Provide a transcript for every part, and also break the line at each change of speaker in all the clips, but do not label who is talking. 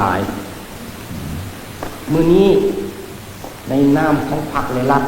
หลายมื้อนี้ในนามของพรรคและรัฐ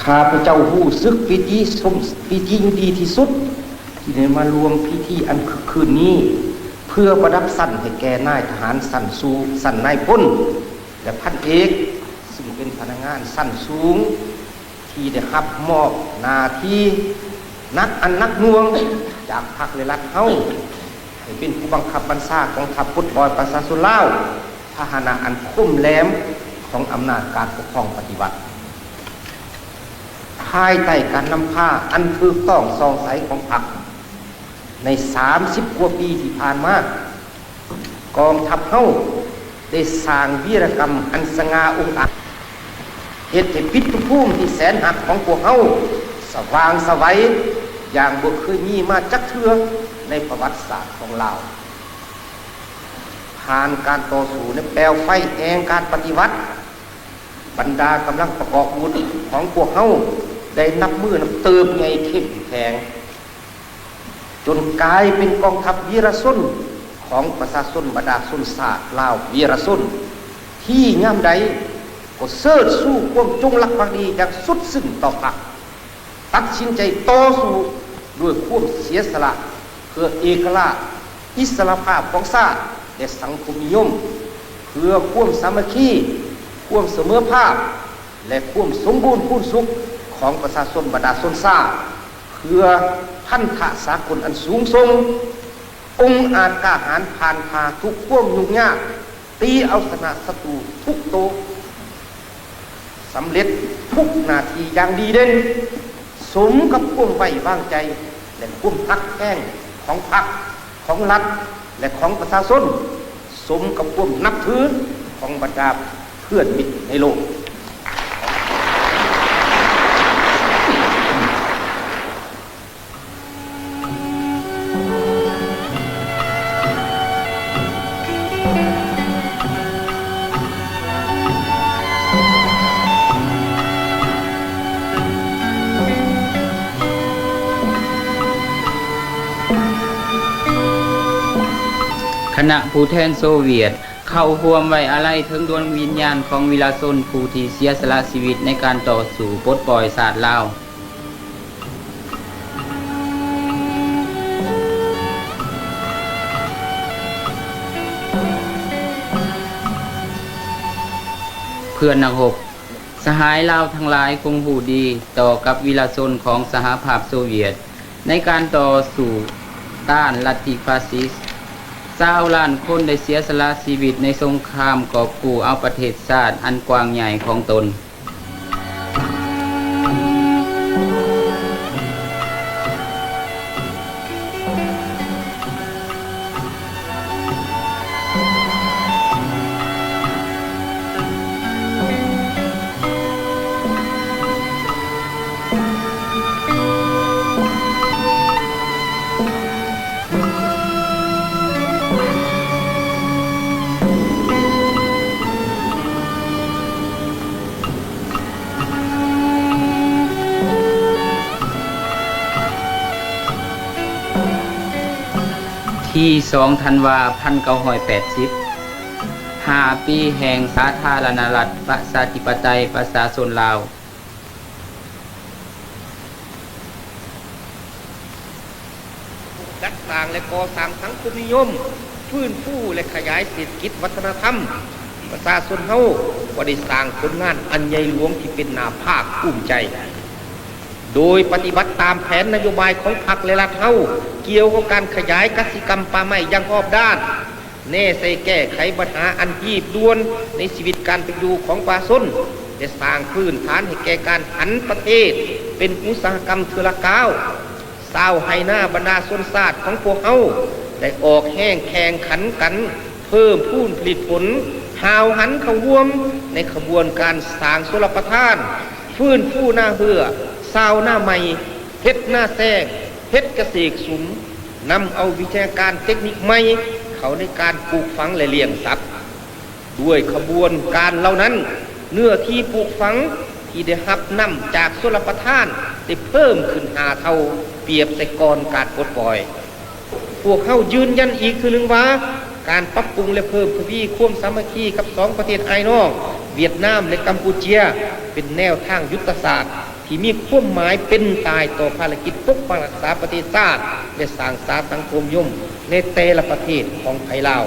ข้าพเจ้ารู้สึกปีติยินดีที่สุดที่ได้มารวมพิธีอันคึกคืนนี้เพื่อประดับสั่นให้แก่นายทหารสั่นสูงสั่นนายพลและพันเอกซึ่งเป็นพนักงานสั่นสูงที่ได้รับมอบหน้าที่นักหน่วงจากพรรคและรัฐเฮาให้เป็นผู้บังคับบัญชากองทัพพุทธบอยประชาชนลาวพาหนะอันคมแหลมของอำนาจการปกครองปฏิวัติภายใต้การนำพาอันถูกต้องซองใสของพรรคใน30 กว่าปีที่ผ่านมากองทัพเฮาได้สร้างวีรกรรมอันสง่าองอาจเหตุให้พิษภูมิที่แสนหักของพวกเฮาสว่างไสวอย่างบ่เคยมีมาจักเทื่อในประวัติศาสตร์ของเราผ่านการต่อสู้ในแปลวไฟแห่งการปฏิวัติบรรดากำลังประกอบอาวุธของพวกเฮาได้นับมือนับเติมใหญ่เข้มแข็งจนกลายเป็นกองทัพวีรชนของประชาชนบรรดาชนชาติลาววีรชนที่ย่ำใดก็เสิร์ชสู้ความจงรักภักดีอย่างสุดซึ้งต่อพรรคตัดสินใจต่อสู้ด้วยความเสียสละเพื่อเอกราชอิสรภาพของชาติและสังคมนิยมเพื่อความสามัคคีความเสมอภาคและความสมบูรณ์พูนสุขของประชาชนบรรดาชนชาติเพื่อพันธะสากลอันสูงส่งองค์อาจกล้าหาญผ่านพาทุกความยุ่งยากตีเอาชนะศัตรูทุกโตสำเร็จทุกนาทีอย่างดีเด่นสมกับความไว้วางใจและความฮักแท้งของพรรคของรัฐและของประชาชนสมกับความนับถือของบรรดาเพื่อนมิตรในโลก
คณะผู้แทนโซเวียตเข้าร่วมไว้อาลัยถึงดวงวิญญาณของวีรชนผู้ที่เสียสละชีวิตในการต่อสู้ปลดปล่อยชาติลาวเพื่อนนักรบสหายลาวทั้งหลายคงหูดีต่อกับวีรชนของสหภาพโซเวียตในการต่อสู้ต้านลัทธิฟาสซิสต์20 ล้านคนได้เสียสละชีวิตในสงครามกอบกู้เอาประเทศชาติอันกว้างใหญ่ของตนที่2 ธันวาคม 1980 5 ปีแห่งสาธารณรัฐประชาธิปไตยประชาชนลาว
จัดสร้างและก่อสร้างสังคมนิยมฟื้นฟูและขยายเศรษฐกิจวัฒนธรรมประชาชนเฮาก็ได้สร้างผลงานอันใหญ่หลวงที่เป็นน่าภาคภูมิใจโดยปฏิบัติตามแผนนโยบายของพรรคและรัฐเฮาเกี่ยวกับการขยายกสิกรรมป่าไม้อย่างรอบด้านแน่ใส่แก้ไขปัญหาอันยีบด่วนในชีวิตการเป็นอยู่ของประชาชนและสร้างพื้นฐานให้แก่การหันประเทศเป็นอุตสาหกรรมเทือละก้าวสาวให้หน้าบรรดาชนชาติของพวกเฮาได้ออกแห้งแข่งขันกันเพิ่มพูนผลิตผลหาวหันเข้าร่วมในขบวนการสร้างชลประทานฟื้นฟูหน้าเหือสาวหน้าใหม่เฮ็ดหน้าแซงเฮ็ดเกษตรสุมนำเอาวิทยาการเทคนิคใหม่เข้าในการปลูกฝังและเลี้ยงสัตว์ด้วยขบวนการเหล่านั้นเนื้อที่ปลูกฝังที่ได้รับนำจากชลประทานได้เพิ่มขึ้น5 เท่าเปรียบใส่ก่อนการปลดปล่อย พวกเขายืนยันอีกคือหนึ่งว่า การปรับปรุงและเพิ่มทวีความสามัคคีกับ2ประเทศอ้ายน้องเวียดนามและกัมพูเชียเป็นแนวทางยุทธศาสตร์ที่มีความหมายเป็นตายต่อภารกิจปกป้องรักษาประเทศชาติและสร้างสาสังคมนิยมในแต่ละประเทศของไทยลาว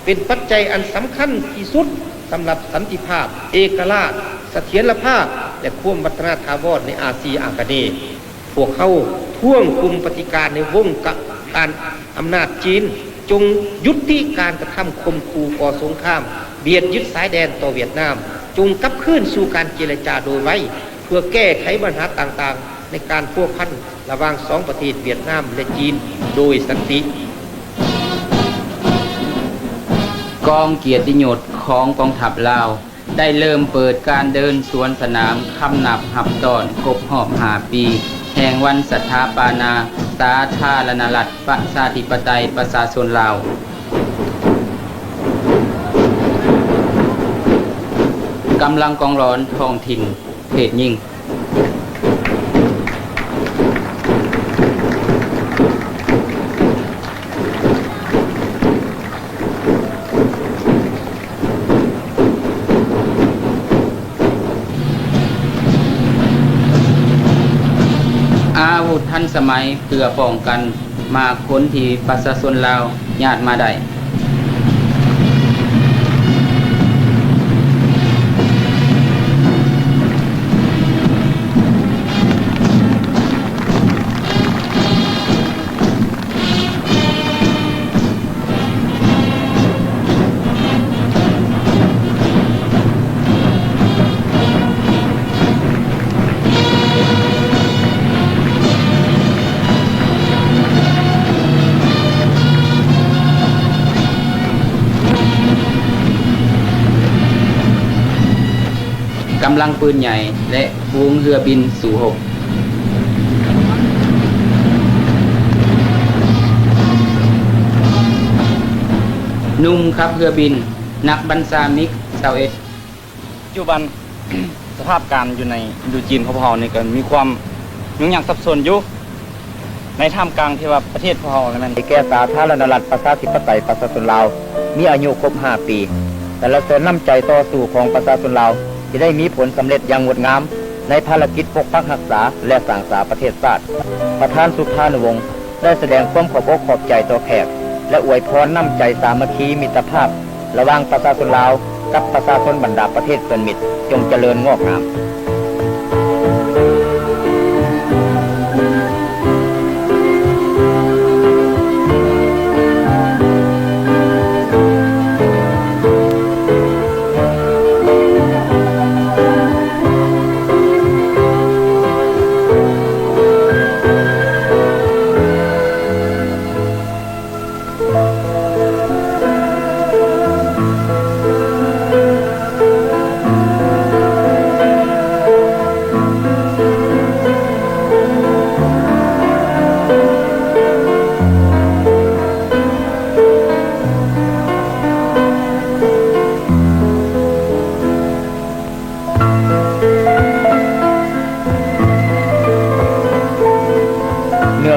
เป็นปัจจัยอันสำคัญที่สุดสำหรับสันติภาพเอกราชเสถียรภาพและความวัฒนถาวรในอาเซียนอาคเนย์พวกเขาท่วงคุมปฏิการในวงการอำนาจจีนจงยุติการกระทำข่มขู่ก่อสงครามเบียดยึดสายแดนต่อเวียดนามจงกลับคืนสู่การเจรจาโดยไว้เพื่อแก้ไขปัญหาต่างๆในการพัวพันระหว่าง2ประเทศเวียดนามและจีนโดยสันติ
กองเกียรติยศของกองทัพลาวได้เริ่มเปิดการเดินสวนสนามคำนับหับตอนครบรอบ5 ปีแห่งวันสถาปนาสาธารณรัฐประชาธิปไตยประชาชนลาวกำลังกองร้อนท้องถิ่นเพศหญิงอาวุธทันสมัยเพื่อป้องกันมาคนที่ประชาชนลาวญาติมาได้กำลังปืนใหญ่และฝูงเรือบินสู่หกนุ่มครับเรือบินนักบัญชามิกเซาเอส
ปัจจุบัน สภาพการอยู่ในอินโดจีนของพวกเรานี่ก็มีความยุ่งยากซับซ้อนอยู่ในท่ามกลางที่ว่าประเทศพวกเรานั้น
แก่สาธารณรัฐประชาธิปไตยประชาชนลาวมีอายุครบ5 ปีแต่ละแสนน้ำใจต่อสู้ของประชาชนลาวที่ได้มีผลสำเร็จอย่างงดงามในภารกิจปกปักรักษาและสร้างสรรค์ประเทศชาติประธานสุภานุวงศ์ได้แสดงความขอบอกขอบใจต่อแขกและอวยพรน้ำใจสามัคคีมิตรภาพระหว่างประชาชนลาวกับประชาชนบรรดาประเทศเพื่อนมิตรจงเจริญงอกงาม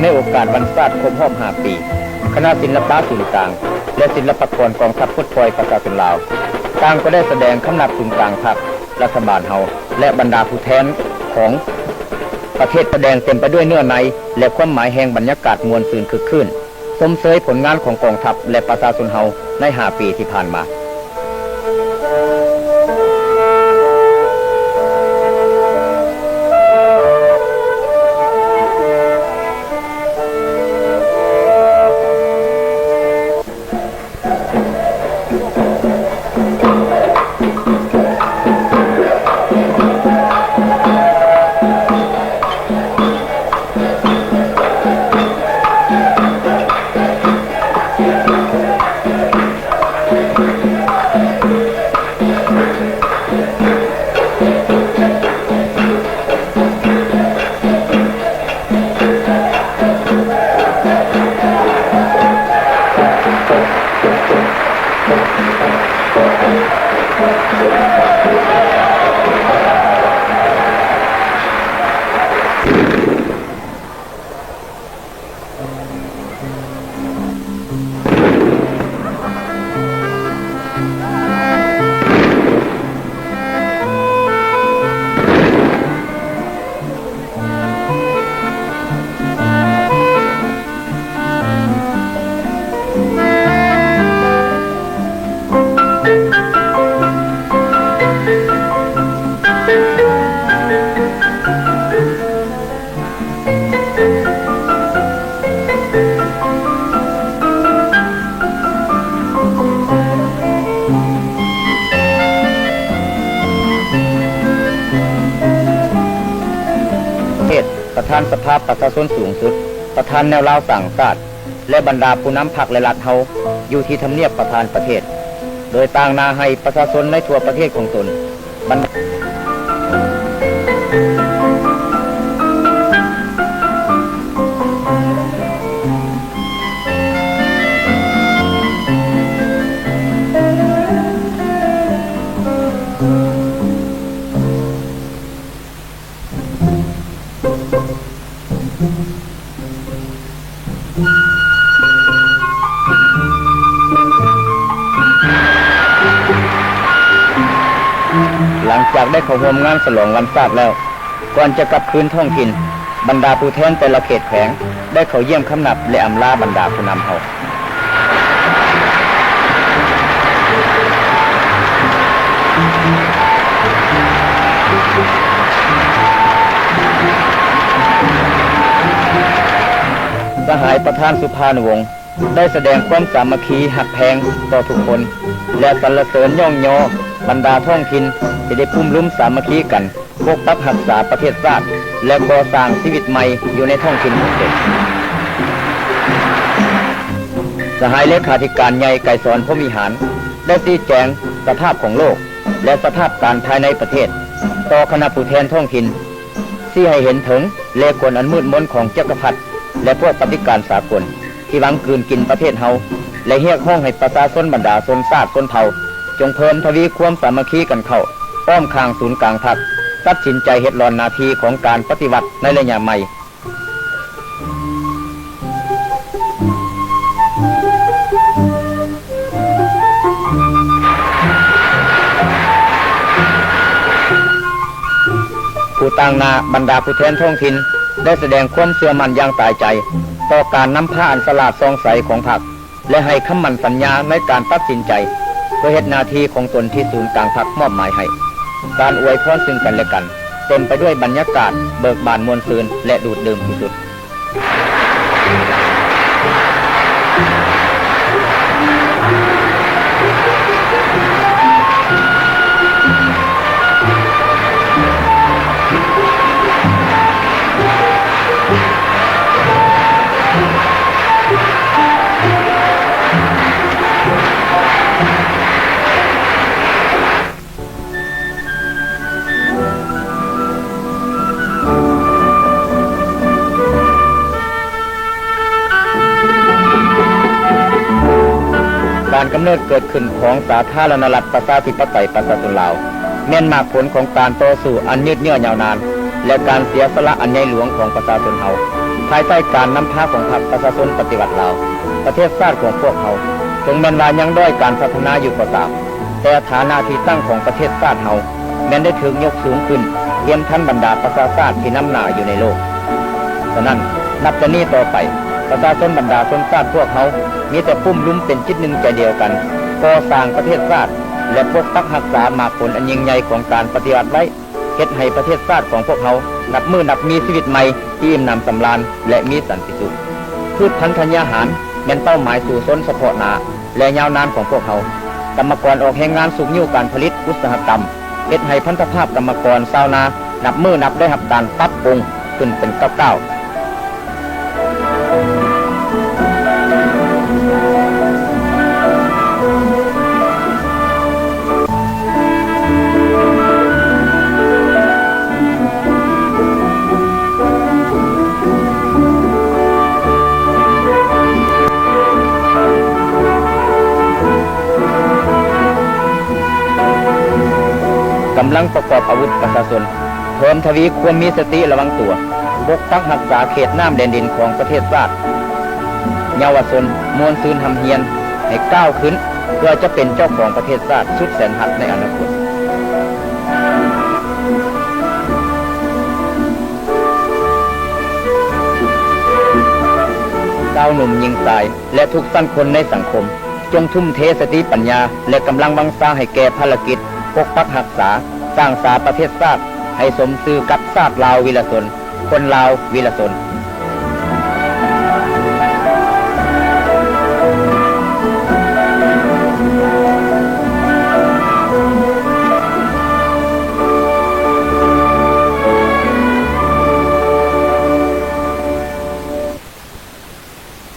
ในโอกาสวันชาติครบรอบ5 ปีคณะศิลปะศูนย์กลางและศิลปากรกองทัพพุทธพลอยประชาชนลาวต่างก็ได้แสดงคำนับศูนย์กลางพรรครัฐบาลเฮาและบรรดาผู้แทนของประเทศแสดงเต็มไปด้วยเนื้อในและความหมายแห่งบรรยากาศมวลซื่นคึกคืนสมเสยผลงานของกองทัพและประชาชนเฮาใน5 ปีที่ผ่านมา านสภาประชาชนสูงสุดประธานแนวราวสั่งศาสตร์และบรรดาผู้นำพรรคและรัฐเฮาอยู่ที่ทำเนียบประธานประเทศโดยต่างนาให้ประชาชนในทั่วประเทศของตนหลังจากได้เข้าร่วมงานฉลองวันศาสตร์แล้วก่อนจะกลับคืนท้องถิ่นบรรดาผู้แทนแต่ละเขตแขวงได้เข้าเยี่ยมคำนับและอำลาบรรดาผู้นำเฮาสหายประธานสุภานุวงศ์ได้แสดงความสามัคคีหักแพงต่อทุกคนและสรรเสริญย่องยอบรรดาท้องถิ่นที่ได้พุ่มลุ้มสามัคคีกันปกปักรักษาประเทศชาติและก่อสร้างชีวิตใหม่อยู่ในท้องถิ่นของตนสหายเลขาธิการใหญ่ไกรสอนพรหมวิหารได้ชี้แจงสภาพของโลกและสภาพการภายในประเทศต่อคณะผู้แทนท้องถิ่นที่ให้เห็นถึงเลขกลอันมืดมนของจักรพรรดิและพวกปฏิการสากลที่หวังกลืนกินประเทศเฮาและเรียกร้องให้ประชาชนบรรดาชนชาติชนเผ่าจงเพิ่มทวีความสามัคคีกันเข้าอ้อมข้างศูนย์กลางพรรคตัดสินใจเฮ็ดรอนนาทีของการปฏิวัติในระยะใหม่ผู้ต่างนาบรรดาผู้แทนท้องถิ่นได้แสดงความเชื่อมั่นอย่างตายใจต่อการนำพาอันสลาดซองใสของพรรคและให้คำมั่นสัญญาในการตัดสินใจเพื่อเฮ็ดหน้าที่ของตนที่ศูนย์กลางพรรคมอบหมายให้การอวยพรซึ่งกันและกันเต็มไปด้วยบรรยากาศเบิกบานมวลซืนและดูดดื่มที่สุดการกำเนิดเกิดขึ้นของสาธารณรัฐประชาธิปไตยประชาชนลาวแม่นมากผลของการต่อสู้อันยืดเยื้อยาวนานและการเสียสละอันใหญ่หลวงของประชาชนเฮาภายใต้การนำพาของพรรคประชาชนปฏิวัติลาวประเทศชาติของพวกเฮาถึงแม้นว่ายังด้อยการพัฒนาอยู่ก็ตามแต่ฐานะที่ตั้งของประเทศชาติเฮาแม้นได้ถึงยกสูงขึ้นเทียมทันบรรดาประชาชาติที่นำหน้าอยู่ในโลกฉะนั้นนับจากนี้ต่อไปประชาชนบรรดาชนชาติพวกเขามีแต่ปุ่มลุ้มเป็นจิตหนึ่งใจเดียวกันก่อสร้างประเทศชาติและปกปักรักษามากผลอันยิ่งใหญ่ของการปฏิวัติไว้เฮ็ดให้ประเทศชาติของพวกเขานับมือนับมีชีวิตใหม่ที่อิ่มหนำสำราญและมีสันติสุขพืชพันธุ์ธัญญาหารแม่นเป้าหมายสู่ส้นเฉพาะหน้าและยาวนานของพวกเขากรรมกรออกแห่งงานสูงยิ่งการผลิตอุตสาหกรรมเฮ็ดให้พันธภาพกรรมกรชาวนานับมือนับได้รับการปรับปรุงขึ้นเป็นก้าวกำลังประกอบอาวุธประชาชนเพิ่มทวีความมีสติระวังตัวปกปักรักษาเขตน้ำแดนดินของประเทศชาติเยาวชนมวลซืนทำเฮียนให้ก้าวขึ้นเพื่อจะเป็นเจ้าของประเทศชาติสุดแสนหักในอนาคตดาวหนุ่มยิงตายและทุกสั้นคนในสังคมจงทุ่มเทสติปัญญาและกำลังวังสร้างให้แก่ภารกิจปกปักรักษาสร้างสาประเทศชาติให้สมซื่อกับชาติลาววีรชนคนลาววีรชน